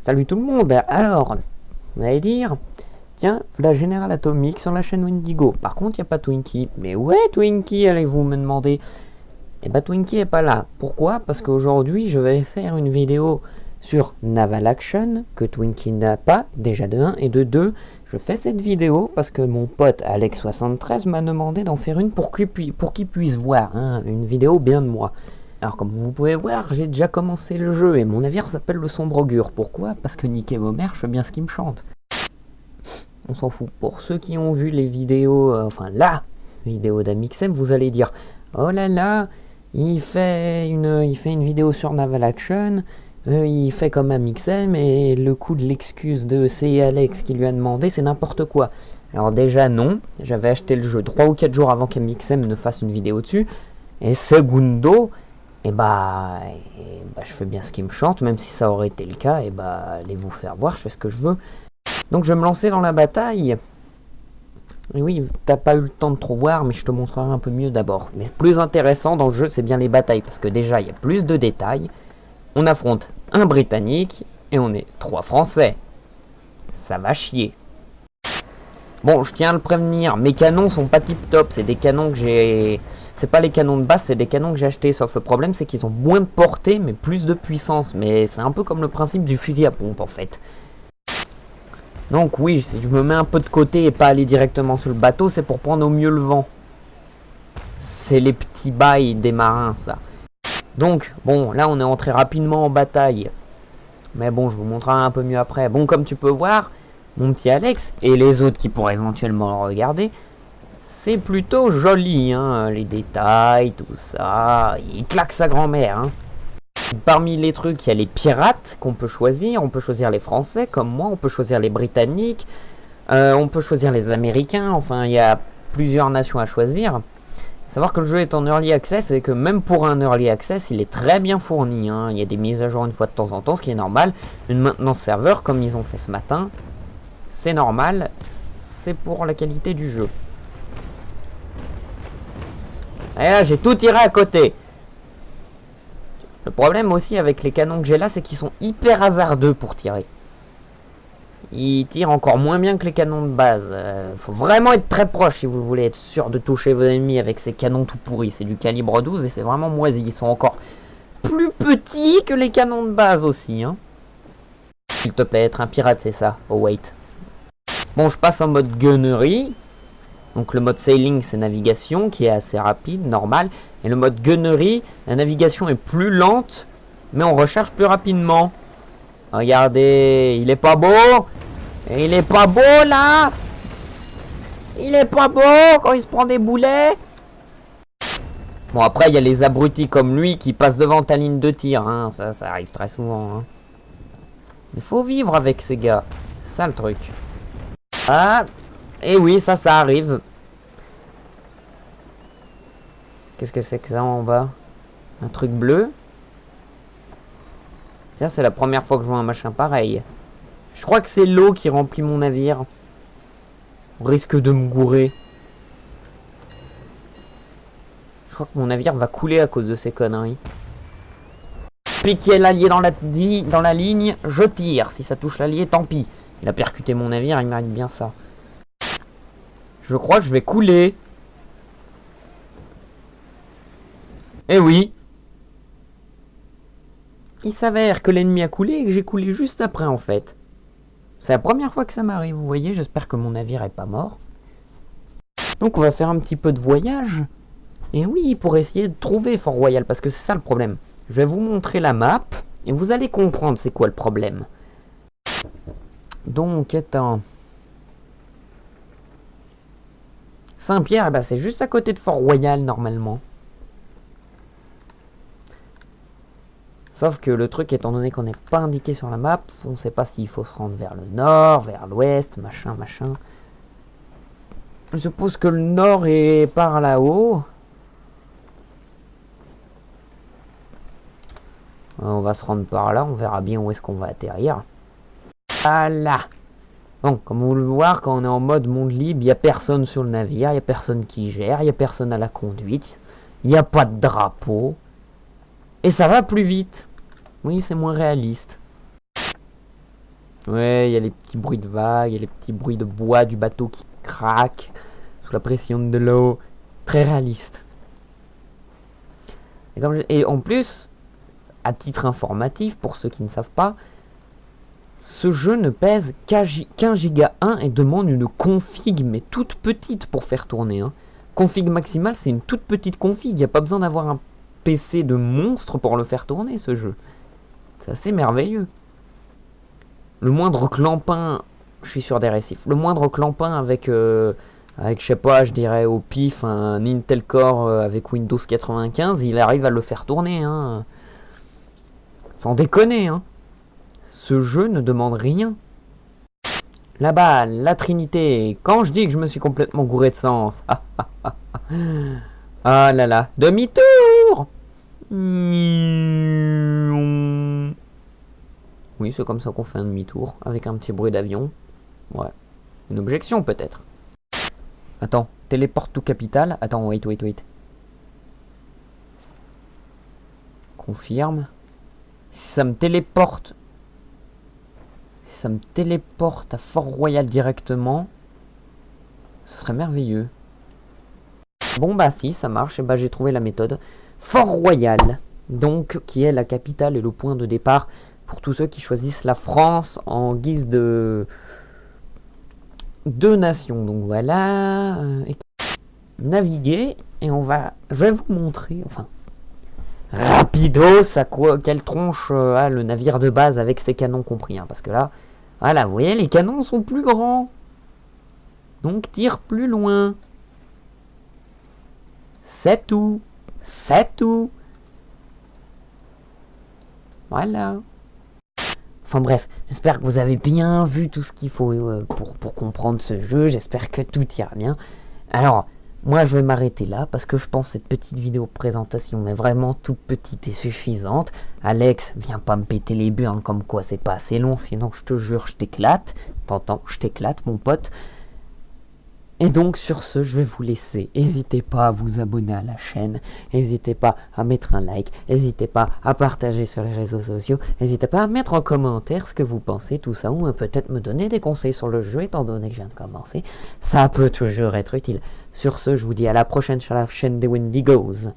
Salut tout le monde. Alors, vous allez dire, tiens, la Générale Atomique sur la chaîne Windigo. Par contre, il n'y a pas Twinkie. Mais où est Twinkie, allez-vous me demander? Eh ben, Twinkie est pas là. Pourquoi? Parce qu'aujourd'hui, je vais faire une vidéo sur Naval Action, que Twinkie n'a pas, déjà de 1, et de 2, je fais cette vidéo parce que mon pote Alex73 m'a demandé d'en faire une pour qu'il puisse voir une vidéo bien de moi. Alors comme vous pouvez voir, j'ai déjà commencé le jeu et mon navire s'appelle le Sombre Augure. Pourquoi? Parce que Nick et Momer, je fais bien ce qu'ils me chantent. On s'en fout. Pour ceux qui ont vu les vidéos, enfin la vidéo d'Amixem, vous allez dire « Oh là là, il fait une vidéo sur Naval Action, il fait comme Amixem et le coup de l'excuse de c'est Alex qui lui a demandé, c'est n'importe quoi. » Alors déjà non, j'avais acheté le jeu 3 ou 4 jours avant qu'Amixem ne fasse une vidéo dessus. Et segundo, je fais bien ce qui me chante, même si ça aurait été le cas, allez vous faire voir, je fais ce que je veux. Donc je vais me lancer dans la bataille. Et oui, t'as pas eu le temps de trop voir, mais je te montrerai un peu mieux d'abord. Mais plus intéressant dans le jeu, c'est bien les batailles, parce que déjà, il y a plus de détails. On affronte un Britannique, et on est 3 Français. Ça va chier. Bon, je tiens à le prévenir, mes canons sont pas tip top, c'est des canons que j'ai... C'est pas les canons de base, c'est des canons que j'ai achetés, sauf le problème c'est qu'ils ont moins de portée, mais plus de puissance. Mais c'est un peu comme le principe du fusil à pompe en fait. Donc oui, si je me mets un peu de côté et pas aller directement sur le bateau, c'est pour prendre au mieux le vent. C'est les petits bails des marins ça. Donc, bon, là on est entré rapidement en bataille. Mais bon, je vous montrerai un peu mieux après. Bon, comme tu peux voir... Mon petit Alex, et les autres qui pourraient éventuellement le regarder, c'est plutôt joli, hein, les détails, tout ça, il claque sa grand-mère, hein. Parmi les trucs, il y a les pirates qu'on peut choisir, on peut choisir les Français, comme moi, on peut choisir les Britanniques, on peut choisir les Américains, enfin, il y a plusieurs nations à choisir. Savoir que le jeu est en Early Access et que même pour un Early Access, il est très bien fourni, hein. Il y a des mises à jour une fois de temps en temps, ce qui est normal, une maintenance serveur, comme ils ont fait ce matin. C'est normal, c'est pour la qualité du jeu. Et là, j'ai tout tiré à côté. Le problème aussi avec les canons que j'ai là, c'est qu'ils sont hyper hasardeux pour tirer. Ils tirent encore moins bien que les canons de base. Faut vraiment être très proche si vous voulez être sûr de toucher vos ennemis avec ces canons tout pourris. C'est du calibre 12 et c'est vraiment moisi. Ils sont encore plus petits que les canons de base aussi, hein. S'il te plaît, être un pirate, c'est ça. Oh, wait. Bon, je passe en mode gunnery. Donc le mode sailing, c'est navigation, qui est assez rapide, normal. Et le mode gunnery, la navigation est plus lente, mais on recharge plus rapidement. Regardez, il est pas beau. Et il est pas beau, là. Il est pas beau quand il se prend des boulets. Bon, après, il y a les abrutis comme lui qui passent devant ta ligne de tir. Hein. Ça arrive très souvent. Hein. Mais faut vivre avec ces gars. C'est ça le truc. Ah, et oui, ça arrive. Qu'est-ce que c'est que ça en bas? Un truc bleu? Tiens, c'est la première fois que je vois un machin pareil. Je crois que c'est l'eau qui remplit mon navire. On risque de me gourer. Je crois que mon navire va couler à cause de ces conneries. Piquer l'allié dans la ligne, je tire. Si ça touche l'allié, tant pis. Il a percuté mon navire, il mérite bien ça. Je crois que je vais couler. Eh oui. Il s'avère que l'ennemi a coulé et que j'ai coulé juste après en fait. C'est la première fois que ça m'arrive, vous voyez. J'espère que mon navire est pas mort. Donc on va faire un petit peu de voyage. Et oui, pour essayer de trouver Fort Royal, parce que c'est ça le problème. Je vais vous montrer la map et vous allez comprendre c'est quoi le problème. Donc, attends. Saint-Pierre, c'est juste à côté de Fort Royal, normalement. Sauf que le truc, étant donné qu'on n'est pas indiqué sur la map, on ne sait pas s'il faut se rendre vers le nord, vers l'ouest, machin. Je suppose que le nord est par là-haut. On va se rendre par là, on verra bien où est-ce qu'on va atterrir. Voilà. Bon, comme vous le voyez, quand on est en mode monde libre, il n'y a personne sur le navire, il n'y a personne qui gère, il n'y a personne à la conduite, il n'y a pas de drapeau. Et ça va plus vite. Oui, c'est moins réaliste. Ouais, il y a les petits bruits de vagues, il y a les petits bruits de bois du bateau qui craque sous la pression de l'eau. Très réaliste. Et en plus, à titre informatif, pour ceux qui ne savent pas, ce jeu ne pèse qu'un giga 1 et demande une config, mais toute petite pour faire tourner. Hein. Config maximale, c'est une toute petite config. Il n'y a pas besoin d'avoir un PC de monstre pour le faire tourner, ce jeu. C'est assez merveilleux. Le moindre clampin, je suis sur des récifs, le moindre clampin avec, je sais pas, je dirais au pif, un Intel Core avec Windows 95, il arrive à le faire tourner. Hein. Sans déconner, hein. Ce jeu ne demande rien. Là-bas, la Trinité. Quand je dis que je me suis complètement gouré de sens. Ah là là. Demi-tour. Oui, c'est comme ça qu'on fait un demi-tour. Avec un petit bruit d'avion. Ouais. Une objection peut-être. Attends. Téléporte to capital. Attends, wait. Confirme. Si ça me téléporte à Fort-Royal directement, ce serait merveilleux. Bon bah si, ça marche, et bah j'ai trouvé la méthode. Fort-Royal, donc, qui est la capitale et le point de départ pour tous ceux qui choisissent la France en guise de nation. Donc voilà, naviguer, et je vais vous montrer, enfin, rapidos, quelle tronche a le navire de base avec ses canons compris. Hein, parce que là, voilà, vous voyez, les canons sont plus grands. Donc tire plus loin. C'est tout. Voilà. Enfin bref, j'espère que vous avez bien vu tout ce qu'il faut pour comprendre ce jeu. J'espère que tout ira bien. Alors, moi, je vais m'arrêter là parce que je pense que cette petite vidéo présentation est vraiment toute petite et suffisante. Alex, viens pas me péter les burnes comme quoi c'est pas assez long, sinon je te jure, je t'éclate. T'entends, je t'éclate, mon pote. Et donc, sur ce, je vais vous laisser. N'hésitez pas à vous abonner à la chaîne. N'hésitez pas à mettre un like. N'hésitez pas à partager sur les réseaux sociaux. N'hésitez pas à mettre en commentaire ce que vous pensez, tout ça, ou peut-être me donner des conseils sur le jeu, étant donné que je viens de commencer. Ça peut toujours être utile. Sur ce, je vous dis à la prochaine sur la chaîne des Wendigos.